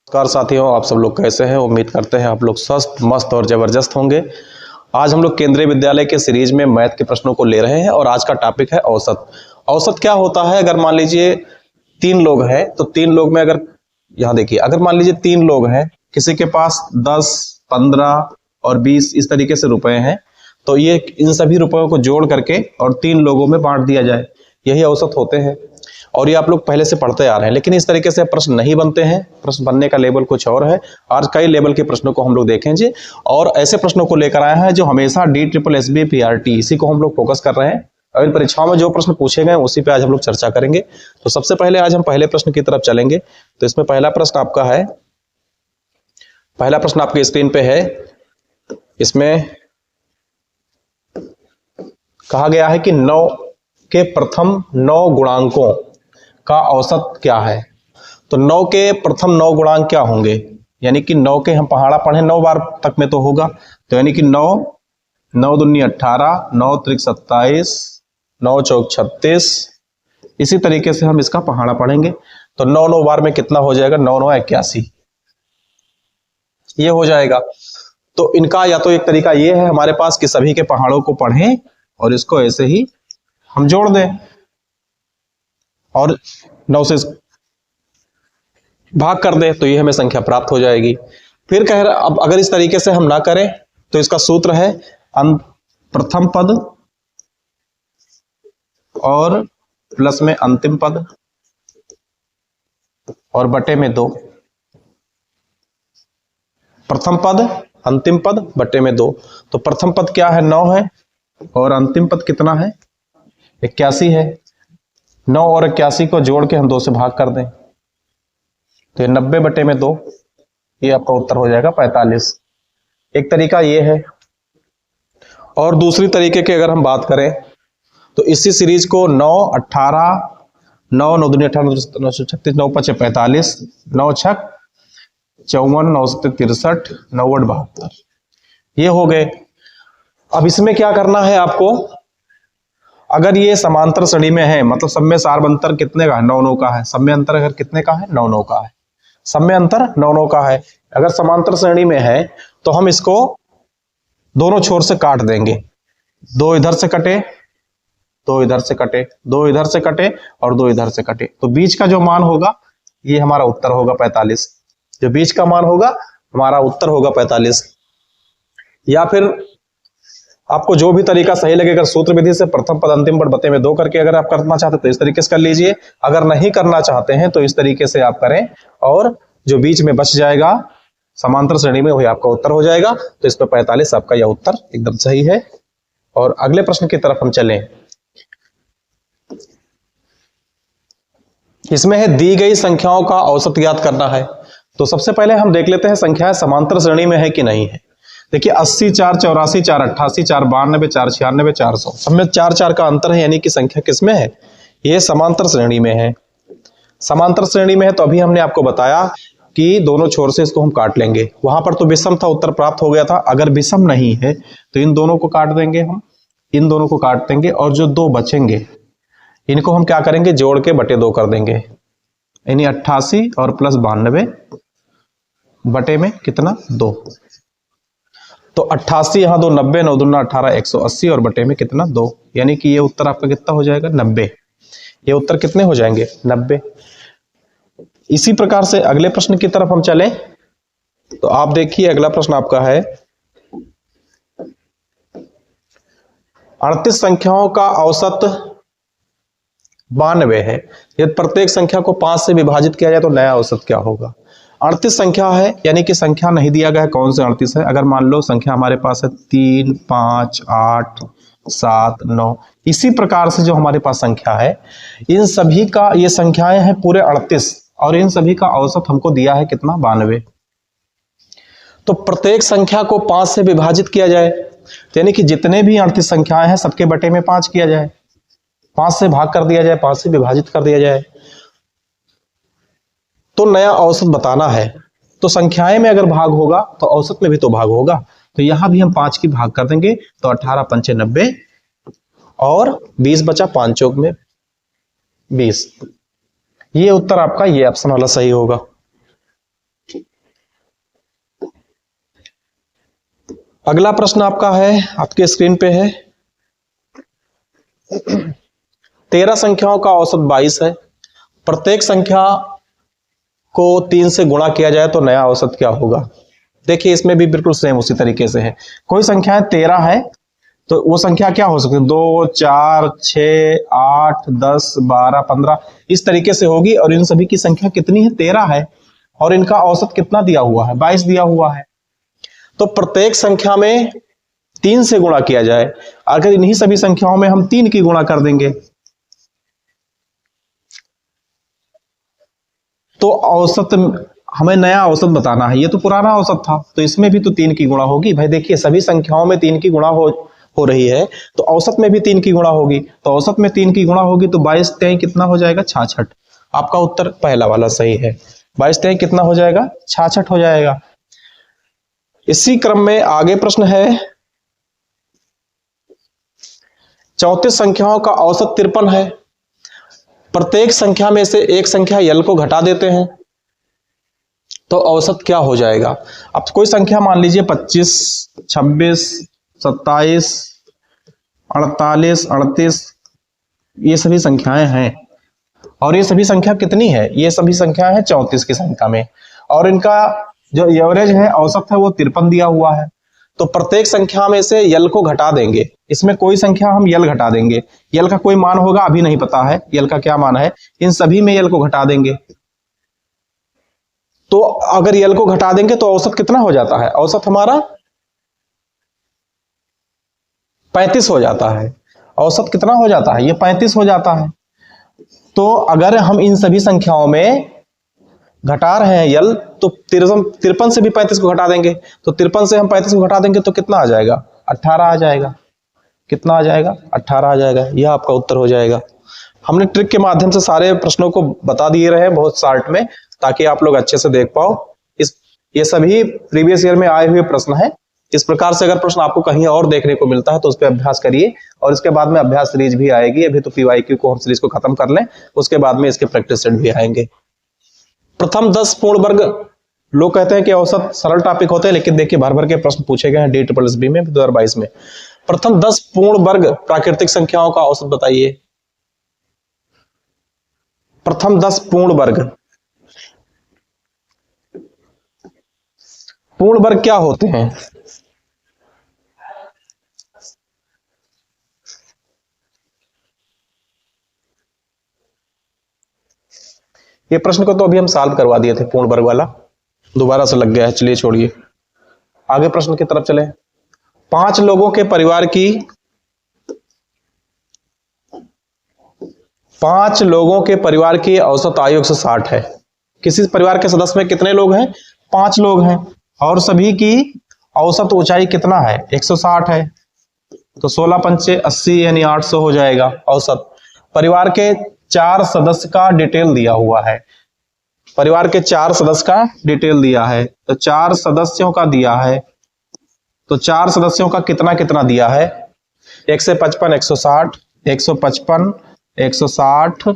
नमस्कार साथियों, आप सब लोग कैसे हैं। उम्मीद करते हैं आप लोग स्वस्थ, मस्त और जबरदस्त होंगे। आज हम लोग केंद्रीय विद्यालय के सीरीज में मैथ के प्रश्नों को ले रहे हैं और आज का टॉपिक है औसत। औसत क्या होता है? अगर मान लीजिए 3 लोग हैं तो 3 लोग में अगर यहाँ देखिए, अगर मान लीजिए 3 लोग हैं, किसी के पास 10, 15 और 20 इस तरीके से रुपए हैं, तो ये इन सभी रुपयों को जोड़ करके और 3 लोगों में बांट दिया जाए, यही औसत होते हैं। और ये आप लोग पहले से पढ़ते आ रहे हैं, लेकिन इस तरीके से प्रश्न नहीं बनते हैं। प्रश्न बनने का लेवल कुछ और है। आज कई लेवल के प्रश्नों को हम लोग देखेंगे और ऐसे प्रश्नों को लेकर आए हैं जो हमेशा DSSB PRT इसी को हम लोग फोकस कर रहे हैं और इन परीक्षाओं में जो प्रश्न पूछे गए उसी पे आज हम लोग चर्चा करेंगे। तो सबसे पहले आज हम पहले प्रश्न की तरफ चलेंगे। तो इसमें पहला प्रश्न आपका है, पहला प्रश्न आपके स्क्रीन पे है। इसमें कहा गया है कि 9 के प्रथम 9 गुणांकों का औसत क्या है। तो 9 के प्रथम 9 गुणांक क्या होंगे, यानी कि 9 के हम पहाड़ा पढ़े 9 बार तक में तो होगा, तो यानी कि 9, 9 दूनी 18, 9 त्रिक 27, 9 चौक 36, इसी तरीके से हम इसका पहाड़ा पढ़ेंगे। तो 9 9 बार में कितना हो जाएगा? 9 9 81, ये हो जाएगा। तो इनका या तो एक तरीका ये है हमारे पास कि सभी के पहाड़ों को पढ़ें और इसको ऐसे ही हम जोड़ दें और 9 से भाग कर दें, तो ये हमें संख्या प्राप्त हो जाएगी। फिर कह रहा, अब अगर इस तरीके से हम ना करें तो इसका सूत्र है प्रथम पद और प्लस में अंतिम पद और बटे में 2। प्रथम पद, अंतिम पद, बटे में 2। तो प्रथम पद क्या है? 9 है और अंतिम पद कितना है? 81 है। 9 और 81 को जोड़ के हम 2 से भाग कर दें तो ये 90 बटे में 2, ये आपका उत्तर हो जाएगा 45। एक तरीका ये है। और दूसरी तरीके की अगर हम बात करें तो इसी सीरीज को 9 18, 9 9 दूनी 18, 9 36, 9 5 45, 9 6 54, 9 7 63, 9 8 72, ये हो गए। अब इसमें क्या करना है आपको? अगर ये समांतर श्रेणी में है, मतलब सब में सार अंतर कितने का है? 9 9 का है। सब में अंतर अगर कितने का है? 9 9 का है। सब में अंतर 9 9 का है। अगर समांतर श्रेणी में है तो हम इसको दोनों छोर से काट देंगे। 2 इधर से कटे, 2 इधर से कटे, 2 इधर से कटे और 2 इधर से कटे, तो बीच का जो मान होगा ये हमारा उत्तर होगा 45। जो बीच का मान होगा हमारा उत्तर होगा 45। या फिर आपको जो भी तरीका सही लगे, अगर सूत्र विधि से प्रथम पद अंतिम पद बटे में 2 करके अगर आप करना चाहते तो इस तरीके से कर लीजिए। अगर नहीं करना चाहते हैं तो इस तरीके से आप करें और जो बीच में बच जाएगा समांतर श्रेणी में वही आपका उत्तर हो जाएगा। तो इस पर 45 आपका यह उत्तर एकदम सही है। और अगले प्रश्न की तरफ हम चलें। इसमें है दी गई संख्याओं का औसत ज्ञात करना है। तो सबसे पहले हम देख लेते हैं संख्याएं समांतर श्रेणी में है कि नहीं है। देखिए 80 4 84 4 88 4 92 4 96 400, सब में 4 4 का अंतर है, यानी कि संख्या किसमें है? ये समांतर श्रेणी में है। समांतर श्रेणी में है तो अभी हमने आपको बताया कि दोनों छोर से इसको हम काट लेंगे। वहां पर तो विषम था, उत्तर प्राप्त हो गया था। अगर विषम नहीं है तो इन दोनों को काट देंगे, हम इन दोनों को काट देंगे और जो 2 बचेंगे इनको हम क्या करेंगे? जोड़ के बटे 2 कर देंगे, यानी 88 और प्लस 92 बटे में कितना? 2। तो 88 यहाँ 2 90, 9 दूना 18, 180 और बटे में कितना? 2, यानी कि ये उत्तर आपका कितना हो जाएगा? 90। ये उत्तर कितने हो जाएंगे? 90। इसी प्रकार से अगले प्रश्न की तरफ हम चलें तो आप देखिए अगला प्रश्न आपका है 38 संख्याओं का औसत 92 है। यदि प्रत्येक संख्या को 5 से विभाजित किया जाए तो नया औसत क्या होगा? 38 संख्या है, यानी कि संख्या नहीं दिया गया है कौन से 38 है। अगर मान लो संख्या हमारे पास है 3 5 8 7 9, इसी प्रकार से जो हमारे पास संख्या है इन सभी का, ये संख्याएं हैं पूरे 38 और इन सभी का औसत हमको दिया है कितना? 92। तो प्रत्येक संख्या को 5 से विभाजित किया जाए, यानी कि जितने भी 38 संख्याएं हैं सबके बटे में 5 किया जाए, 5 से भाग कर दिया जाए, 5 से विभाजित कर दिया जाए, तो नया औसत बताना है। तो संख्याएं में अगर भाग होगा तो औसत में भी तो भाग होगा। तो यहां भी हम 5 की भाग कर देंगे तो 18 पंचे 90 और 20 बचा, 5 चौक में 20। ये उत्तर आपका ये ऑप्शन वाला सही होगा। अगला प्रश्न आपका है, आपके स्क्रीन पे है। 13 संख्याओं का औसत 22 है। प्रत्येक संख्या को 3 से गुणा किया जाए तो नया औसत क्या होगा। देखिए इसमें भी बिल्कुल सेम उसी तरीके से है। कोई संख्या 13 है तो वो संख्या क्या हो सकती है, 2, 4, 6, 8, 10, 12, 15 इस तरीके से होगी। और इन सभी की संख्या कितनी है, 13 है। और इनका औसत कितना दिया हुआ है, 22 दिया हुआ है। तो प्रत्येक संख्या में 3 से गुणा किया जाए। अगर इन्हीं सभी संख्याओं में हम 3 की गुणा कर देंगे तो औसत, हमें नया औसत बताना है। ये तो पुराना औसत था, तो इसमें भी तो 3 की गुणा होगी। भाई देखिए सभी संख्याओं में 3 की गुणा हो रही है, तो औसत में भी 3 की गुणा होगी। तो औसत में 3 की गुणा होगी तो 22 3 कितना हो जाएगा, 66। आपका उत्तर पहला वाला सही है। 22 3 कितना हो जाएगा, 66 हो जाएगा। इसी क्रम में आगे प्रश्न है, 34 संख्याओं का औसत 53 है। प्रत्येक संख्या में से एक संख्या यल को घटा देते हैं तो औसत क्या हो जाएगा। अब कोई संख्या मान लीजिए 25, 26, 27, 48, 38 ये सभी संख्याएं हैं। और ये सभी संख्या कितनी है, ये सभी संख्याएं हैं 34 की संख्या में। और इनका जो एवरेज है, औसत है, वो 53 दिया हुआ है। तो प्रत्येक संख्या में से यल को घटा देंगे। इसमें कोई संख्या हम यल घटा देंगे। यल का कोई मान होगा, अभी नहीं पता है यल का क्या मान है। इन सभी में यल को घटा देंगे। तो अगर यल को घटा देंगे तो औसत कितना हो जाता है, औसत हमारा 35 हो जाता है। औसत कितना हो जाता है, ये 35 हो जाता है। तो अगर हम इन सभी संख्याओं में घटा रहे हैं यल, तो 53 से भी 35 को घटा देंगे। तो 53 से हम 35 को घटा देंगे तो कितना आ जाएगा, 18 आ जाएगा। कितना आ जाएगा, 18 आ जाएगा। यह आपका उत्तर हो जाएगा। हमने ट्रिक के माध्यम से सारे प्रश्नों को बता दिए रहे हैं बहुत शार्ट में, ताकि आप लोग अच्छे से देख पाओ। ये सभी प्रीवियस ईयर में आए हुए प्रश्न हैं। इस प्रकार से अगर प्रश्न आपको कहीं और देखने को मिलता है तो उस पर अभ्यास करिए। और इसके बाद में अभ्यास सीरीज भी आएगी। अभी तो PYQ को हम सीरीज को खत्म कर लें, उसके बाद में इसके प्रैक्टिस सेट भी आएंगे। प्रथम 10 पूर्ण वर्ग, लोग कहते हैं कि औसत सरल टॉपिक होते हैं, लेकिन देखिए भर भर के प्रश्न पूछे गए हैं DSSB में 2022 में। प्रथम 10 पूर्ण वर्ग प्राकृतिक संख्याओं का औसत बताइए। प्रथम 10 पूर्ण वर्ग, पूर्ण वर्ग क्या होते हैं। ये प्रश्न को तो अभी हम सॉल्व करवा दिए थे, पूर्ण वर्ग वाला दोबारा से लग गया है। चलिए छोड़िए, आगे प्रश्न की तरफ चले। 5 लोगों के परिवार की, 5 लोगों के परिवार की औसत आयु 160 है। किसी परिवार के सदस्य में कितने लोग हैं, 5 लोग हैं। और सभी की औसत ऊंचाई कितना है, 160 है। तो 16 पंचे 80 यानी 800 हो जाएगा औसत। परिवार के 4 सदस्य का डिटेल दिया हुआ है। परिवार के 4 सदस्य का डिटेल दिया है। तो 4 सदस्यों का दिया है, तो 4 सदस्यों का कितना कितना दिया है, 155, 160, 155, 160,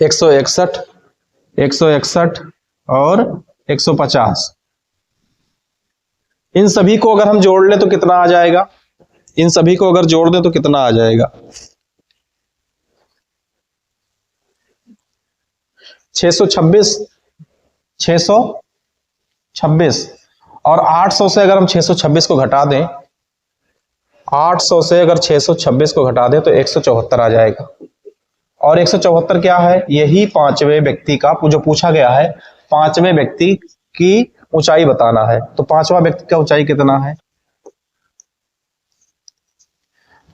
161, 161 और 150। इन सभी को अगर हम जोड़ लें तो कितना आ जाएगा, इन सभी को अगर जोड़ दें तो कितना आ जाएगा, 626, 626। और 800 से अगर हम 626 को घटा दें, 800 से अगर 626 को घटा दें तो 174 आ जाएगा। और 174 क्या है, यही 5वें व्यक्ति का जो पूछा गया है, 5वें व्यक्ति की ऊंचाई बताना है। तो 5वां व्यक्ति का ऊंचाई कितना है,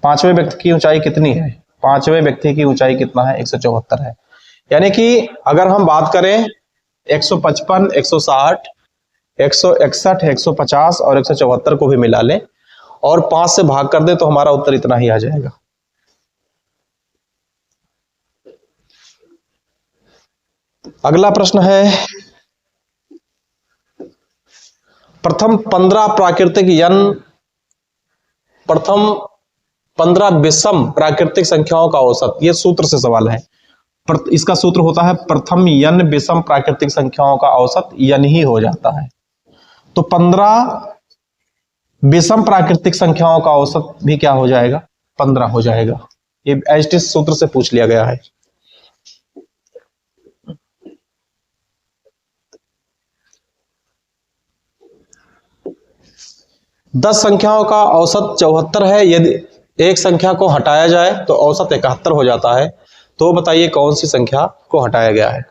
5वें व्यक्ति की ऊंचाई कितनी है, 5वें व्यक्ति की ऊंचाई कितना है, 174 है। यानी कि अगर हम बात करें 155, 160, 161, 150 और 174 को भी मिला लें और 5 से भाग कर दें तो हमारा उत्तर इतना ही आ जाएगा। अगला प्रश्न है, प्रथम 15 प्राकृतिक प्रथम 15 विषम प्राकृतिक संख्याओं का औसत। यह सूत्र से सवाल है। इसका सूत्र होता है प्रथम n विषम प्राकृतिक संख्याओं का औसत n ही हो जाता है। तो 15 विषम प्राकृतिक संख्याओं का औसत भी क्या हो जाएगा, 15 हो जाएगा। ये एचटी सूत्र से पूछ लिया गया है। दस संख्याओं का औसत 74 है। यदि एक संख्या को हटाया जाए तो औसत 71 हो जाता है। तो बताइए कौन सी संख्या को हटाया गया है।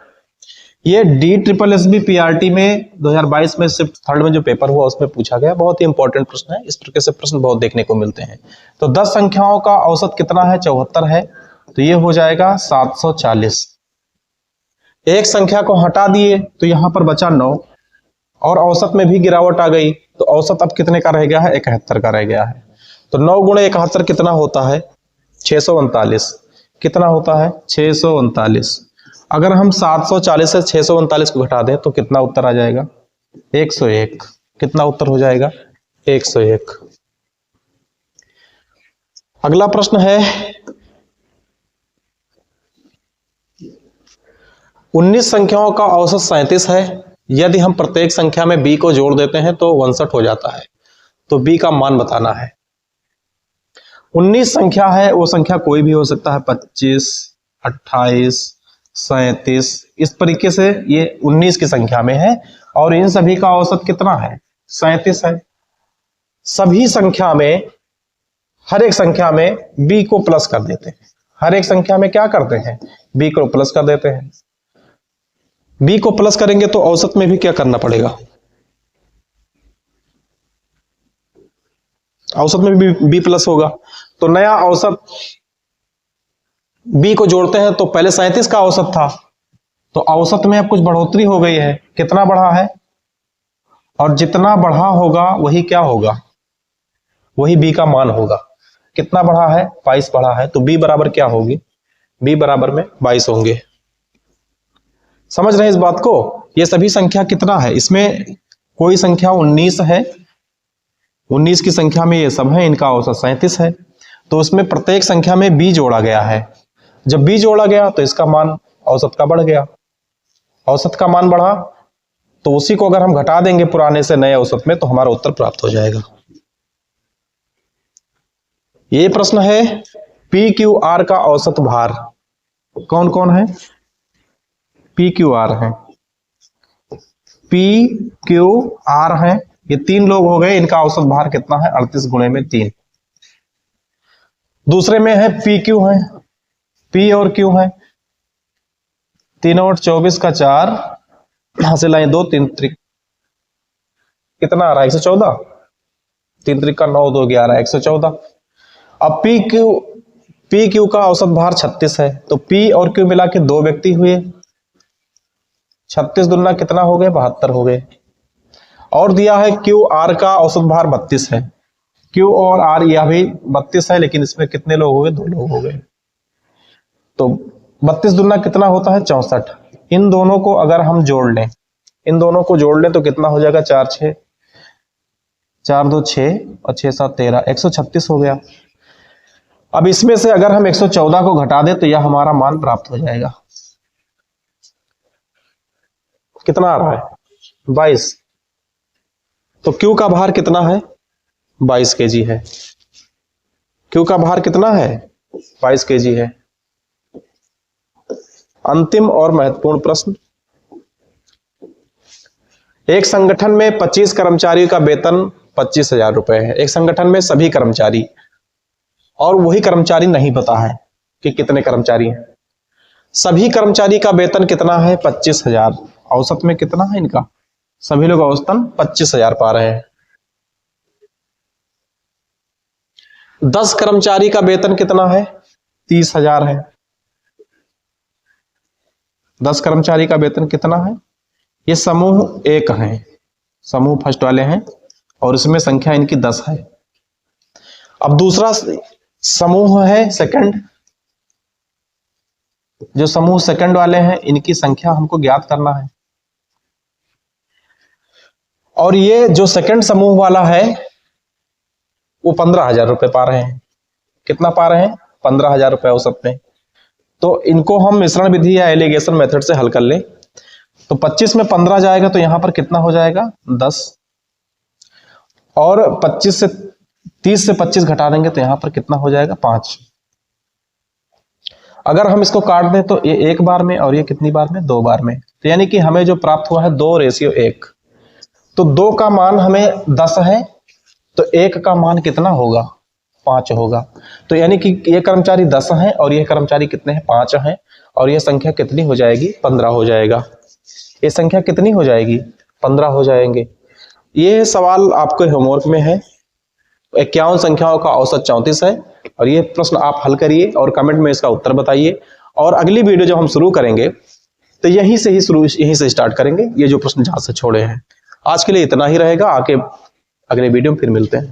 ये DSSB-PRT में 2022 में शिफ्ट थर्ड में जो पेपर हुआ उसमें पूछा गया, बहुत ही इंपॉर्टेंट प्रश्न है। इस प्रकार से प्रश्न बहुत देखने को मिलते हैं। तो 10 संख्याओं का औसत कितना है, 74 है, तो ये हो जाएगा 740। एक संख्या को हटा दिए तो यहां पर बचा 9 और औसत में भी गिरावट आ गई, तो औसत अब कितने का रह गया है, 71 का रह गया है। तो 9 गुणे 71 कितना होता है, 639। कितना होता है, 639। अगर हम 740 से 639 को घटा दें तो कितना उत्तर आ जाएगा, 101। कितना उत्तर हो जाएगा, 101। अगला प्रश्न है 19 संख्याओं का औसत 37 है। यदि हम प्रत्येक संख्या में b को जोड़ देते हैं तो 59 हो जाता है। तो b का मान बताना है। 19 संख्या है, वो संख्या कोई भी हो सकता है, 25, 28, 37। इस तरीके से ये 19 की संख्या में है और इन सभी का औसत कितना है, 37 है। सभी संख्या में, हर एक संख्या में b को प्लस कर देते हैं। हर एक संख्या में क्या करते हैं, b को प्लस कर देते हैं। b को प्लस करेंगे तो औसत में भी क्या करना पड़ेगा, औसत में भी b प्लस होगा। तो नया औसत b को जोड़ते हैं तो पहले 37 का औसत था, तो औसत में अब कुछ बढ़ोतरी हो गई है। कितना बढ़ा है, और जितना बढ़ा होगा वही क्या होगा, वही b का मान होगा। कितना बढ़ा है, 22 बढ़ा है, तो b बराबर क्या होगी, b बराबर में 22 होंगे। समझ रहे हैं इस बात को। ये सभी संख्या कितना है, इसमें कोई संख्या 19 है, 19 की संख्या में ये सब है, इनका औसत 37 है। तो उसमें प्रत्येक संख्या में b जोड़ा गया है। जब b जोड़ा गया तो इसका मान औसत का बढ़ गया। औसत का मान बढ़ा तो उसी को अगर हम घटा देंगे पुराने से नए औसत में तो हमारा उत्तर प्राप्त हो जाएगा। ये प्रश्न है PQR का औसत भार। कौन कौन है, PQR है, PQR है, ये 3 लोग हो गए। इनका औसत भार कितना है, 38 गुणे में 3। दूसरे में है PQ है, P और Q है, 3 और 24 का 4, हासिल लाए 2, 3 त्रिक कितना आ रहा है, 114। 3 त्रिक का 9, 2 11, 114। अब PQ का औसत भार 36 है, तो P और Q मिला के 2 व्यक्ति हुए, 36 दुना कितना हो गए, 72 हो गए। और दिया है QR का औसत भार 32 है। Q और R यह भी 32 है, लेकिन इसमें कितने लोग हो गए, 2 लोग हो गए। तो 32 दुना कितना होता है, 64। इन दोनों को अगर हम जोड़ लें, इन दोनों को जोड़ लें तो कितना हो जाएगा, 4 6, 4 2 6 और 6 7 13, 136 हो गया। अब इसमें से अगर हम 114 को घटा दें तो यह हमारा मान प्राप्त हो जाएगा। कितना आ रहा है, 22। तो Q का भार कितना है, 22 kg है। Q का भार कितना है, 22 kg है। अंतिम और महत्वपूर्ण प्रश्न, एक संगठन में 25 कर्मचारियों का वेतन 25,000 रुपए है। एक संगठन में सभी कर्मचारी, और वही कर्मचारी नहीं पता है कि कितने कर्मचारी हैं। सभी कर्मचारी का वेतन कितना है, 25,000। औसत में कितना है इनका, सभी लोग औसतन 25,000 पा रहे हैं। 10 कर्मचारी का वेतन कितना है, 30,000 है। 10 कर्मचारी का वेतन कितना है, ये समूह 1 है, समूह फर्स्ट वाले हैं, और इसमें संख्या इनकी 10 है। अब दूसरा समूह है सेकंड, जो समूह सेकंड वाले हैं इनकी संख्या हमको ज्ञात करना है। और ये जो सेकंड समूह वाला है वो 15,000 रुपए पा रहे हैं। कितना पा रहे हैं, 15,000 रुपए औसत में। तो इनको हम मिश्रण विधि या एलिगेशन मेथड से हल कर ले तो 25 में 15 जाएगा तो यहां पर कितना हो जाएगा, 10। और 25 से 30 से 25 घटा देंगे तो यहां पर कितना हो जाएगा 5। अगर हम इसको काट दें तो ये 1 बार में और ये कितनी बार में 2 बार में, तो यानी कि हमें जो प्राप्त हुआ है 2:1। तो 2 का मान हमें 10 है तो 1 का मान कितना होगा 5 होगा। तो यानी कि ये कर्मचारी 10 हैं और ये कर्मचारी कितने हैं 5 हैं, और ये संख्या कितनी हो जाएगी 15 हो जाएगा। ये संख्या कितनी हो जाएगी 15 हो जाएंगे। ये सवाल आपके होमवर्क में है। 51 संख्याओं का औसत 34 है, और ये प्रश्न आप हल करिए और कमेंट में इसका उत्तर बताइए। और अगली वीडियो जब हम शुरू करेंगे तो यहीं से स्टार्ट करेंगे, ये जो प्रश्न जहां से छोड़े हैं। आज के लिए इतना ही रहेगा, आके अगले वीडियो में फिर मिलते हैं।